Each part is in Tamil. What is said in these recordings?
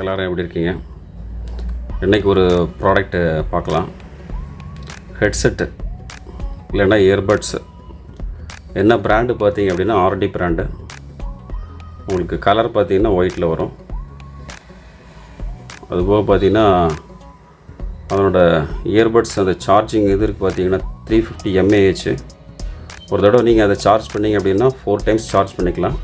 எல்லோரும் எப்படி இருக்கீங்க? இன்றைக்கி ஒரு ப்ராடக்ட்டு பார்க்கலாம். ஹெட்செட்டு இல்லைன்னா இயர்பட்ஸு. என்ன ப்ராண்டு பார்த்தீங்க அப்படின்னா ஆர்டி ப்ராண்டு. உங்களுக்கு கலர் பார்த்தீங்கன்னா ஒயிட்டில் வரும். அதுபோக பார்த்தீங்கன்னா அதனோட இயர்பட்ஸ் அந்த சார்ஜிங் இது இருக்குது பார்த்தீங்கன்னா 350 mAh. ஒரு தடவை நீங்கள் அதை சார்ஜ் பண்ணிங்க அப்படின்னா 4 times சார்ஜ் பண்ணிக்கலாம்.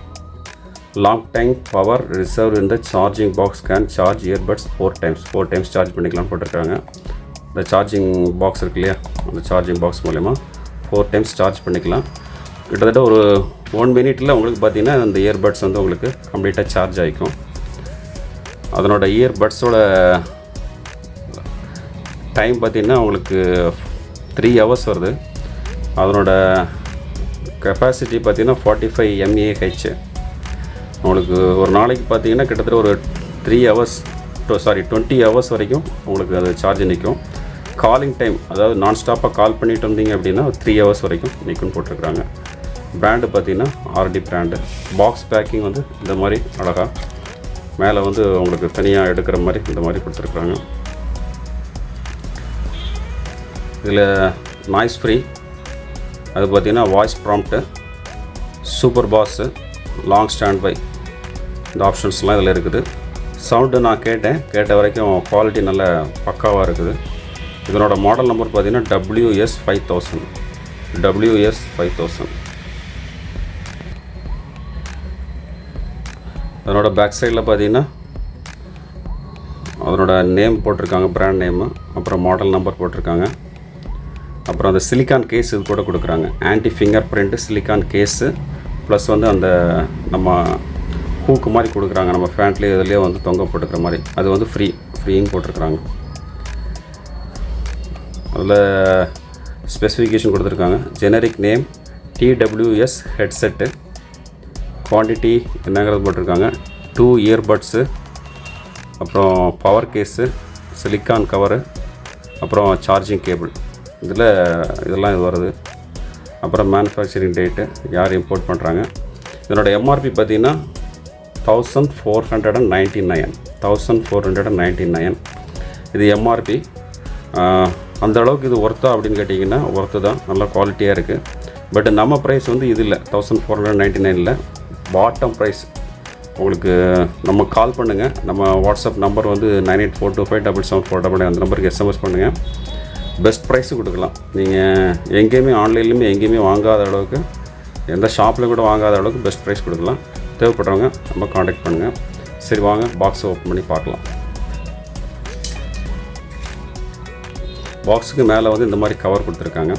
லாங் டைம் பவர் ரிசர்வ் இந்த charging box can charge earbuds 4 times charge பண்ணிக்கலாம் போட்டிருக்காங்க. இந்த சார்ஜிங் பாக்ஸ் இருக்கு இல்லையா, அந்த சார்ஜிங் பாக்ஸ் மூலமா 4 times சார்ஜ் பண்ணிக்கலாம். கிட்டத்தட்ட ஒரு 1 minute உங்களுக்கு பார்த்தீங்கன்னா அந்த இயர்பட்ஸ் வந்து உங்களுக்கு கம்ப்ளீட்டாக சார்ஜ் ஆகிக்கும். அதனோட இயர்பட்ஸோட டைம் பார்த்திங்கன்னா உங்களுக்கு 3 hours வருது. அதனோட கெப்பாசிட்டி பார்த்திங்கன்னா 45 mAh. உங்களுக்கு ஒரு நாளைக்கு பார்த்தீங்கன்னா கிட்டத்தட்ட ஒரு 20 hours வரைக்கும் உங்களுக்கு அது சார்ஜ் நிற்கும். காலிங் டைம், அதாவது நான்ஸ்டாப்பாக கால் பண்ணிட்டு வந்தீங்க அப்படின்னா 3 hours வரைக்கும் நிற்கும்னு போட்டிருக்காங்க. ப்ராண்டு பார்த்தீங்கன்னா ஆர்டி ப்ராண்டு. பாக்ஸ் பேக்கிங் வந்து இந்த மாதிரி அழகாக மேலே வந்து உங்களுக்கு தனியாக எடுக்கிற மாதிரி இந்த மாதிரி கொடுத்துருக்குறாங்க. இதில் நாய்ஸ் ஃப்ரீ, அது பார்த்திங்கன்னா voice prompt, super bass, long standby, இந்த ஆப்ஷன்ஸ்லாம் இதில் இருக்குது. சவுண்டு நான் கேட்ட வரைக்கும் குவாலிட்டி நல்ல பக்காவாக இருக்குது. இதனோட மாடல் நம்பர் பார்த்திங்கன்னா WS-5000. அதனோட பேக் சைடில் பார்த்திங்கன்னா அதனோட நேம் போட்டிருக்காங்க, பிராண்ட் நேமு, அப்புறம் மாடல் நம்பர் போட்டிருக்காங்க. அப்புறம் அந்த சிலிக்கான் கேஸ் இது கூட கொடுக்குறாங்க. Anti fingerprint silicone case plus வந்து அந்த நம்ம ஹூக்கு மாதிரி கொடுக்குறாங்க, நம்ம ஃபேண்ட்லேயே இதுலேயே வந்து தொங்க போட்டுக்கிற மாதிரி. அது வந்து ஃப்ரீன்னு போட்டிருக்குறாங்க. அதில் ஸ்பெசிஃபிகேஷன் கொடுத்துருக்காங்க. Generic name TWS headset, quantity என்னங்கிறது போட்டிருக்காங்க. 2 இயர்பட்ஸு, அப்புறம் பவர் கேஸு, சிலிக்கான் கவரு, அப்புறம் சார்ஜிங் கேபிள். இதெல்லாம் இது வருது. அப்புறம் மேனுஃபேக்சரிங் டேட்டு, யார் இம்போர்ட் பண்ணுறாங்க. இதனோட எம்ஆர்பி பார்த்திங்கன்னா 1499. இது எம்ஆர்பி. அந்த அளவுக்கு இது ஒர்த்தா அப்படின்னு கேட்டிங்கன்னா ஒர்த்து தான், நல்ல குவாலிட்டியாக இருக்குது. பட் நம்ம ப்ரைஸ் வந்து இது இல்லை, 1499 பாட்டம் ப்ரைஸ். உங்களுக்கு நம்ம கால் பண்ணுங்கள். நம்ம வாட்ஸ்அப் நம்பர் வந்து 9842577499 அந்த நம்பருக்கு SMS பண்ணுங்கள். பெஸ்ட் ப்ரைஸு கொடுக்கலாம். நீங்கள் எங்கேயுமே ஆன்லைன்லேயுமே எங்கேயுமே வாங்காத அளவுக்கு, எந்த ஷாப்பில் கூட வாங்காத அளவுக்கு பெஸ்ட் ப்ரைஸ் கொடுக்கலாம். தேவைப்படுறவங்க நம்ம காண்டாக்ட் பண்ணுங்கள். சரி, வாங்க பாக்ஸை ஓப்பன் பண்ணி பார்க்கலாம். பாக்ஸுக்கு மேலே வந்து இந்த மாதிரி கவர் கொடுத்துருக்காங்க.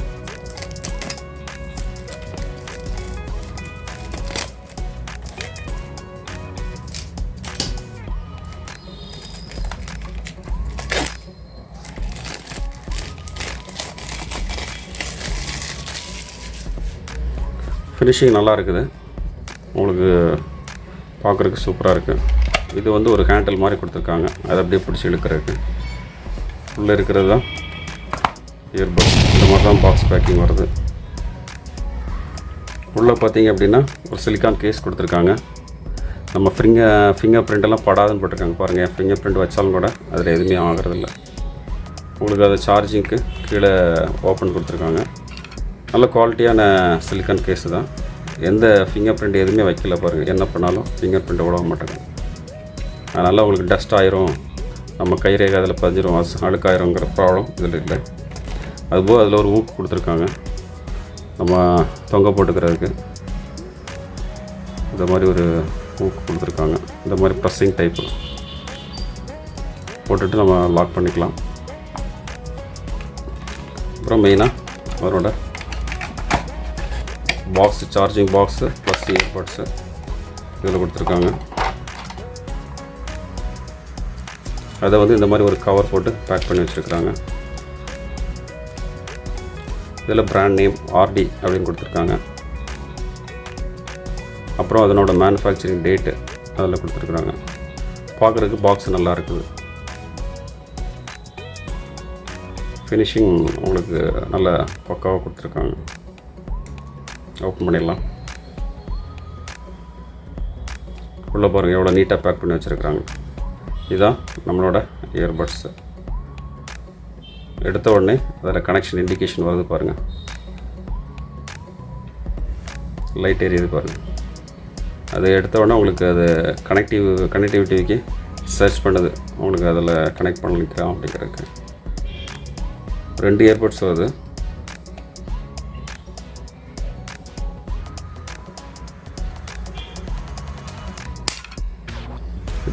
ஃபினிஷிங் நல்லா இருக்குது, உங்களுக்கு பார்க்குறதுக்கு சூப்பராக இருக்குது. இது வந்து ஒரு ஹேண்டில் மாதிரி கொடுத்துருக்காங்க, அதை அப்படியே பிடிச்சி இழுக்கிறதுக்கு. உள்ளே இருக்கிறது தான் இயர்பட்ஸ். இந்த மாதிரி தான் பாக்ஸ் பேக்கிங் வருது. உள்ளே பார்த்தீங்க அப்படின்னா ஒரு சிலிக்கான் கேஸ் கொடுத்துருக்காங்க. நம்ம ஃபிங்கர் பிரிண்டெல்லாம் படாதுன்னு போட்டிருக்காங்க. பாருங்கள், ஃபிங்கர் பிரிண்ட் வச்சாலும் கூட அதில் எதுவுமே ஆகிறதில்ல. உங்களுக்கு அதை சார்ஜிங்க்கு கீழே ஓப்பன் கொடுத்துருக்காங்க. நல்ல குவாலிட்டியான சிலிக்கான் கேஸு தான். எந்த ஃபிங்கர் பிரிண்ட் எதுவுமே வைக்கல பாருங்கள். என்ன பண்ணாலும் ஃபிங்கர் பிரிண்ட்டை விட மாட்டாங்க. அதனால் உங்களுக்கு டஸ்ட் ஆயிரும், நம்ம கைரேகை அதில் பதிஞ்சிரும், அழுக்காயிருங்கிற ப்ராப்ளம் இதில் இல்லை. அதுபோல் அதில் ஒரு ஊக்கு கொடுத்துருக்காங்க நம்ம தொங்க போட்டுக்கிறதுக்கு. இந்த மாதிரி ஒரு ஊக்கு கொடுத்துருக்காங்க. இந்த மாதிரி ப்ரெஸ்ஸிங் டைப்பு போட்டுட்டு நம்ம லாக் பண்ணிக்கலாம். அப்புறம் மெயினாக அவரோட box, charging box plus earbuds இதில் கொடுத்துருக்காங்க. அதை வந்து இந்த மாதிரி ஒரு கவர் போட்டு பேக் பண்ணி வச்சுருக்குறாங்க. இதில் பிராண்ட் நேம் ஆர்டி அப்படின்னு கொடுத்துருக்காங்க. அப்புறம் அதனோட மேனுஃபேக்சரிங் டேட்டு அதில் கொடுத்துருக்குறாங்க. பார்க்குறதுக்கு பாக்ஸ் நல்லா இருக்குது. ஃபினிஷிங் உங்களுக்கு நல்ல பக்காவாக கொடுத்துருக்காங்க. ஓப்பன் பண்ணிடலாம். உள்ளே பாருங்கள் எவ்வளோ நீட்டாக பேக் பண்ணி வச்சுருக்குறாங்க. இதுதான் நம்மளோட இயர்பட்ஸு. எடுத்த உடனே அதில் கனெக்ஷன் இண்டிகேஷன் வருது பாருங்கள், லைட் எரியுது பாருங்கள். அது எடுத்த உடனே உங்களுக்கு அது கனெக்டிவிட்டிக்கு சர்ச் பண்ணுது, உங்களுக்கு அதில் கனெக்ட் பண்ணிக்கலாம் அப்படிங்கிறதுக்கு. 2 இயர்பட்ஸ் வருது.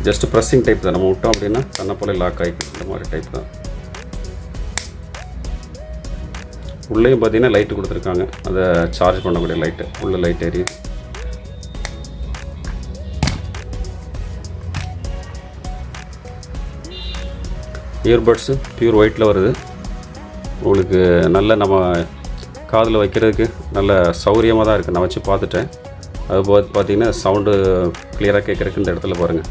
ஜஸ்ட் ப்ரெஸ்ஸிங் டைப் தான், நம்ம விட்டோம் அப்படின்னா தன்னை போல லாக் ஆகிக்கும், இந்த மாதிரி டைப் தான். உள்ளேயும் பார்த்தீங்கன்னா லைட்டு கொடுத்துருக்காங்க, அதை சார்ஜ் பண்ணக்கூடிய லைட்டு, உள்ள லைட் எரியுது. இயர்பட்ஸு பியூர் ஒயிட்டில் வருது. உங்களுக்கு நல்ல நம்ம காதில் வைக்கிறதுக்கு நல்ல சௌகரியமாக தான் இருக்குது. நான் வச்சு பார்த்துட்டேன். அது பார்த்திங்கன்னா சவுண்டு கிளியராக கேட்குறதுக்கு இந்த இடத்துல பாருங்கள்,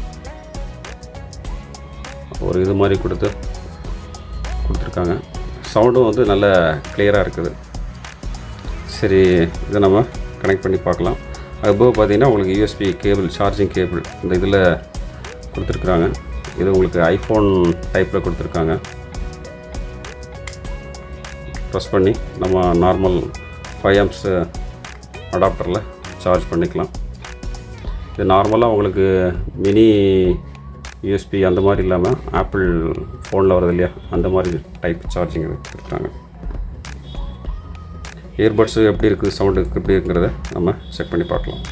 ஒரு இது மாதிரி கொடுத்துருக்காங்க. சவுண்டும் வந்து நல்ல கிளியராக இருக்குது. சரி, இதை நம்ம கனெக்ட் பண்ணி பார்க்கலாம். அதுபோக பார்த்திங்கன்னா உங்களுக்கு யூஎஸ்பி கேபிள், சார்ஜிங் கேபிள் இந்த இதில் கொடுத்துருக்குறாங்க. இது உங்களுக்கு ஐஃபோன் டைப்பில் கொடுத்துருக்காங்க. ப்ரெஸ் பண்ணி நம்ம நார்மல் 5 amps அடாப்டரில் சார்ஜ் பண்ணிக்கலாம். இது நார்மலாக உங்களுக்கு மினி யூஎஸ்பி அந்த மாதிரி இல்லாமல் ஆப்பிள் ஃபோனில் வருது இல்லையா, அந்த மாதிரி டைப் சார்ஜிங் கொடுத்துருக்காங்க. இயர்பட்ஸு எப்படி இருக்குது, சவுண்டு எப்படி இருக்குங்கிறத நம்ம செக் பண்ணி பார்க்கலாம்.